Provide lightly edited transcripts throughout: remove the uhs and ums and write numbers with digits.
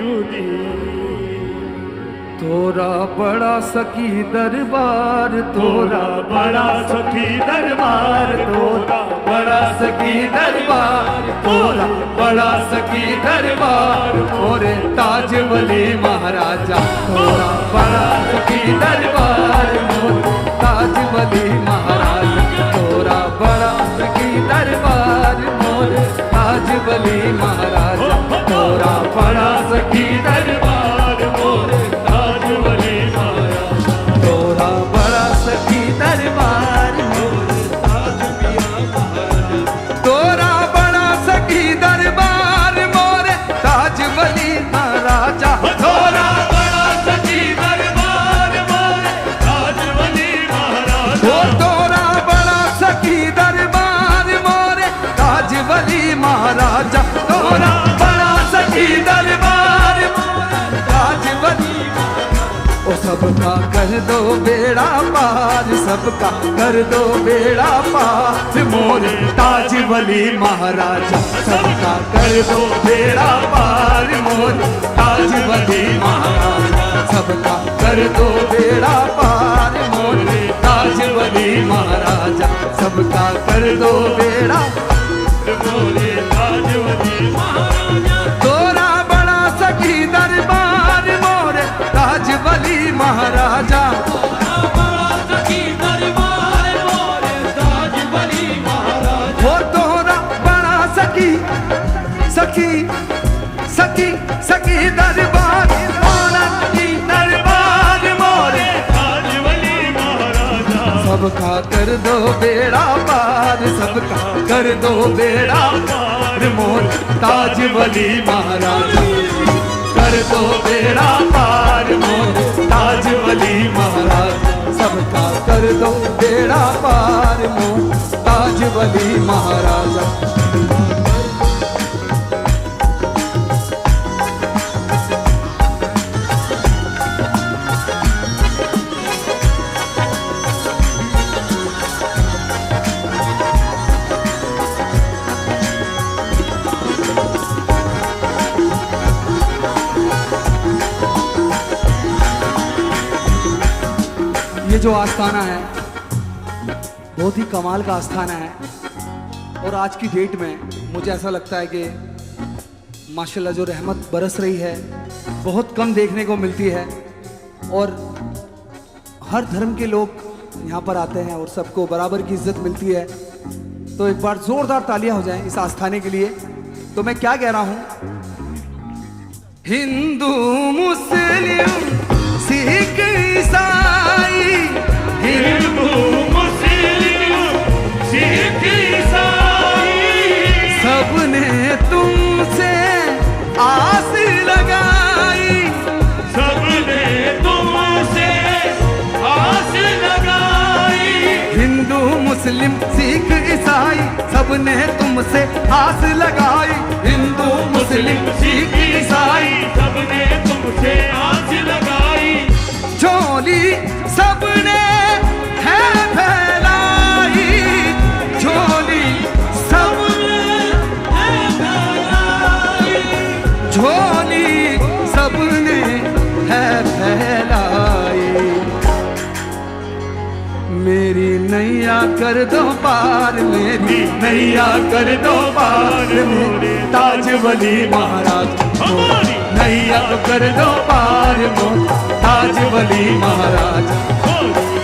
वजूदी। तोरा बड़ा सखी दरबार, तोरा बड़ा सखी दरबार, तोरा बड़ा सखी दरबार, तोरा बड़ा सखी दरबार, मोरे ताज वली महाराजा। तोरा बड़ा सखी दरबार, मोरे ताज वली महाराजा। तोरा बड़ा सखी दरबार, मोरे ताज वली महाराजा। तोरा बड़ा सखी दरबार, मोरे ताज वली महाराजा। तोरा बड़ा सखी दरबार, मोरे ताज पिया महाराजा। तोरा बड़ा सखी दरबार, मोरे ताज वली महाराजा। तोरा बड़ा सखी दरबार, मोरे ताज वली महाराजा। तोरा बड़ा सखी दरबार, मोरे ताज वली महाराजा। तोरा बड़ा सखी दरबार, मोरे ताज वली। ओ सबका कर दो बेड़ा पार, सबका कर दो बेड़ा पार, मोरे ताज वली महाराजा। सबका कर दो बेड़ा पार, मोरे ताज वली महाराजा। सबका कर दो बेड़ा पार, मोरे ताज वली महाराजा। सबका कर दो बेड़ा, मोरे ताज वली महाराजा। तोरा बड़ा सखी दरबार, मोरे ताज वली महाराजा। हो तोरा बड़ा सखी सखी सखी सखी दरबार, मोरा सखी दरबार, मोरे ताज वली महाराजा। सबका कर दो बेड़ा पार, सबका कर दो बेड़ा पार, मोर ताज वली महाराजा। कर दो बेड़ा पार, मोर ताज वली महाराजा। सबका कर दो बेड़ा पार, मोर ताज वली महाराजा। ये जो आस्थाना है बहुत ही कमाल का आस्थाना है, और आज की डेट में मुझे ऐसा लगता है कि माशाल्लाह जो रहमत बरस रही है बहुत कम देखने को मिलती है, और हर धर्म के लोग यहाँ पर आते हैं और सबको बराबर की इज्जत मिलती है। तो एक बार जोरदार तालियां हो जाएं इस आस्थाने के लिए। तो मैं क्या कह रहा हूँ, हिंदू मुस्लिम सिख ईसाई, हिंदू मुस्लिम सिख ईसाई, सबने तुमसे आस लगाई। सबने तुमसे आस लगाई। हिंदू मुस्लिम सिख ईसाई, सबने तुमसे आस लगाई। हिंदू मुस्लिम सिख ईसाई, सबने तुमसे आस लगाई। झोली सबने है फैलाई, झोली सबने है फैलाई, झोली सबने है फैलाई। मेरी नैया कर दो पार, मेरी नैया कर दो पार, मोरे ताज वली महाराज। हमारी नैया कर दो पार, मोरे ताज वली महाराज।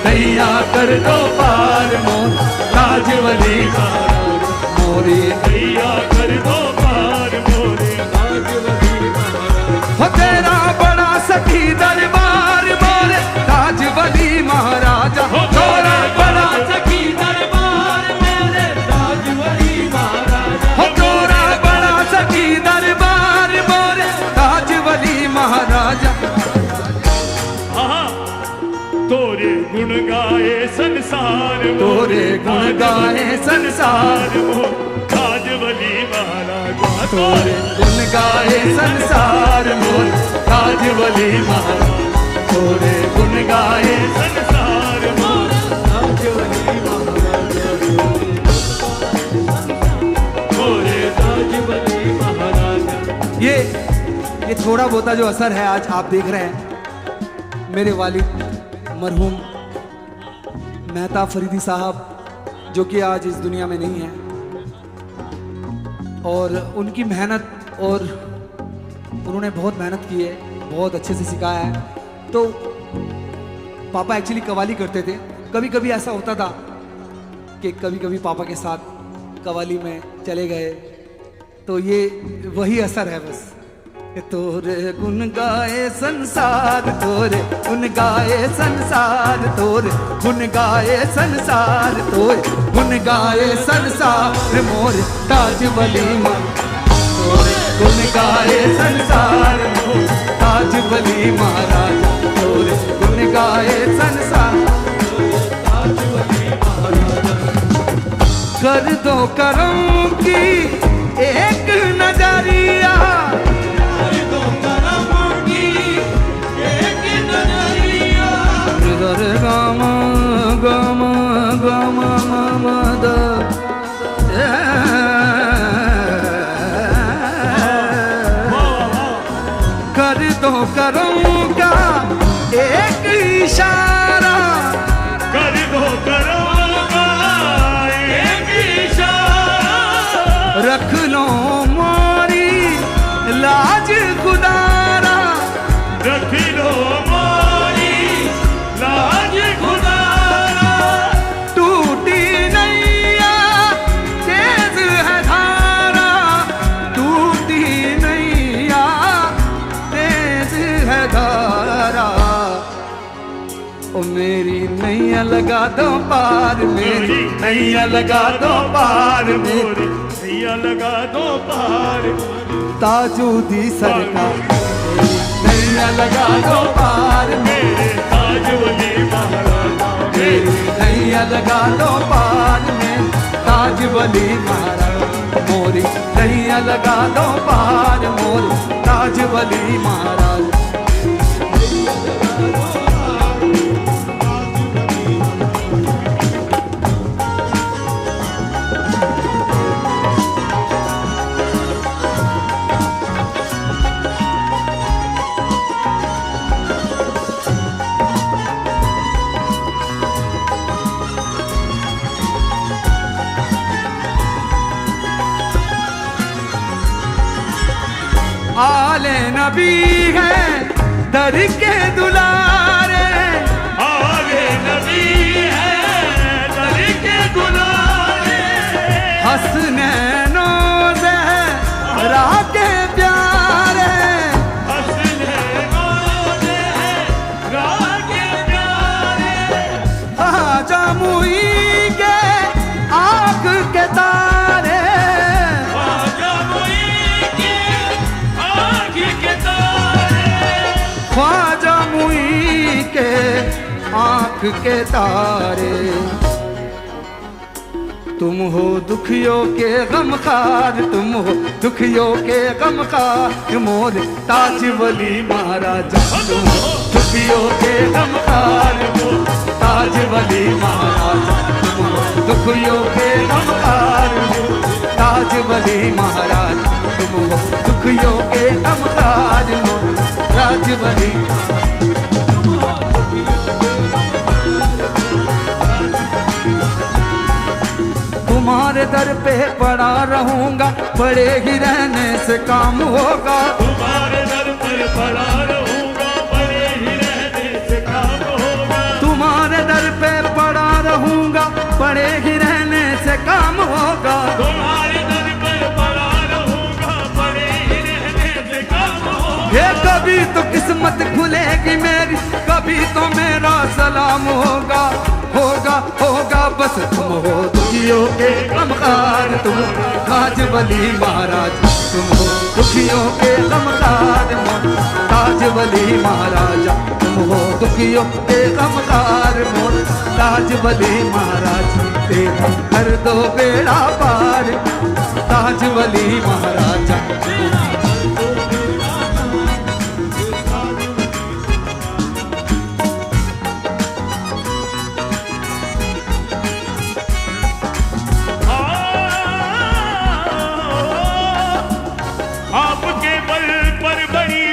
नैया कर दो पार, मोरे ताज वली महाराज। मोरे नैया कर दो पार, मोरे ताज वली महाराज। हो तेरा बड़ा सखी दरबार, मोरे ताज वली महाराजा। तोरा बड़ा सखी दरबार, मोरे ताज वली महाराजा। हो तोरा बड़ा सखी दरबार, मोरे ताज वली महाराजा। तोरे गुण गाए संसार, तोरे गुण गाए संसार, ताज वली महाराजा। तोरे गुण गाए संसार, मोर ताज वली महाराज। तोरे गुण गाए संसार, मोर ताज वली महाराजा। तोरे ताज वली महाराजा। ये ये थोड़ा बहुता जो असर है आज आप देख रहे हैं, मेरे वालिद मरहूम मेहता फरीदी साहब जो कि आज इस दुनिया में नहीं है, और उनकी मेहनत, और उन्होंने बहुत मेहनत की है, बहुत अच्छे से सिखाया है। तो पापा एक्चुअली कव्वाली करते थे। कभी कभी ऐसा होता था कि कभी कभी पापा के साथ कव्वाली में चले गए, तो ये वही असर है बस। तोरे गुन गाए संसार, तोरे गुन गाए संसार, तोरे गुन गाए संसार, तोरे गुन गाए संसार मोर ताज वली मां, तोरे गुन गाए संसार मोर ताज वली महाराज, तोरे गुन गाए संसार ताज वली महाराज। कर दो करम की एक नजरिया, गम गम गम मद कर दो करूँगा एक इशारा, कर दो करूँगा एक इशारा, रख लो मोरी लाज गुदारा, रख लो मोरी लाज गुदारा। टूटी नैया तेज है धारा, टूटी नैया तेज है धारा, ओ मेरी नैया लगा दो पार, मेरी नैया लगा दो पार, मेरी नैया लगा दो पार, ताजूदी सरकार, नैया लगा दो पार, मेरे ताज वली महाराज, मेरी नैया लगा दो पार में ताज वली महाराज, मोरी नैया लगा दो पार, मोरी ताज वली महाराज। आले नबी है दर के दुलारे, आले नबी है दर के दुलारे, हसनैनो ज़हरा के प्यारे, हसनैनो ज़हरा के प्यारे, ख्वाजा मुई के आँख के तारे, ख्वाजा मुई के आँख के तारे, ख्वाजा मुई के आँख के तारे। तुम हो दुखियों के गमखार, तुम हो दुखियों के गमखार, मोर ताज वली महाराजा, तुम हो दुखियों के गमखार, मोर ताज वली महाराजा, तुम हो दुखियों के गमखार, मोर ताज वली महाराज, तुम हो दुखियों के गमखार, मोर ताज वली। तुम्हारे दर पे पड़ा रहूंगा, पड़े ही रहने से काम होगा, तुम्हारे दर पर पड़ा रहूंगा, पड़े ही रहने से काम होगा, तुम्हारे दर पे पड़ा रहूंगा, पड़े ही रहने से काम होगा, तुम्हारे दर पर पड़ा रहूंगा, पड़े ही रहने से काम होगा। ये कभी तो किस्मत खुलेगी मेरी, कभी तो मेरा सलाम होगा, होगा होगा बस तुम हो दुखियों के गमखार, तुम ताज वली महाराज, तुम हो दुखियों के गमखार, मोर ताज वली महाराजा, तुम हो दुखियों के गमखार, मोर ताज वली महाराज, तेरा कर दो बेड़ा पार, ताज वली महाराजा। आपके बल पर बड़ी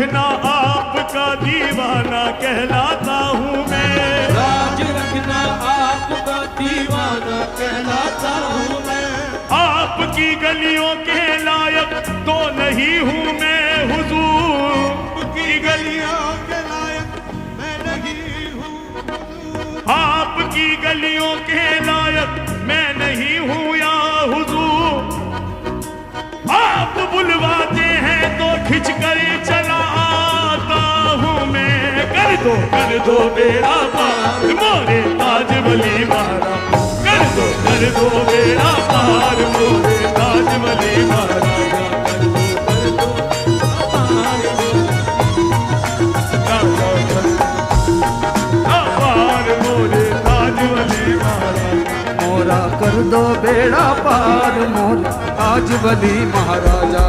रखना आपका दीवाना कहलाता हूँ मैं। लाज रखना आपका दीवाना कहलाता हूँ मैं। आपकी गलियों के लायक तो नहीं हूँ मैं हुजूर, आपकी गलियों के लायक मैं नहीं हूँ। आपकी गलियों के लायक मैं नहीं हूँ या हुजूर। आप बुलवाते हैं तो खिंच कर चला आता हूँ मैं। कर दो बेड़ा पार मोरे ताज वली मारा, कर दो बेड़ा पार मोरे ताज वली मारा। पार मोरे ताज वली मारा, मोरा कर दो बेड़ा पार मोरा ताज वली महाराजा।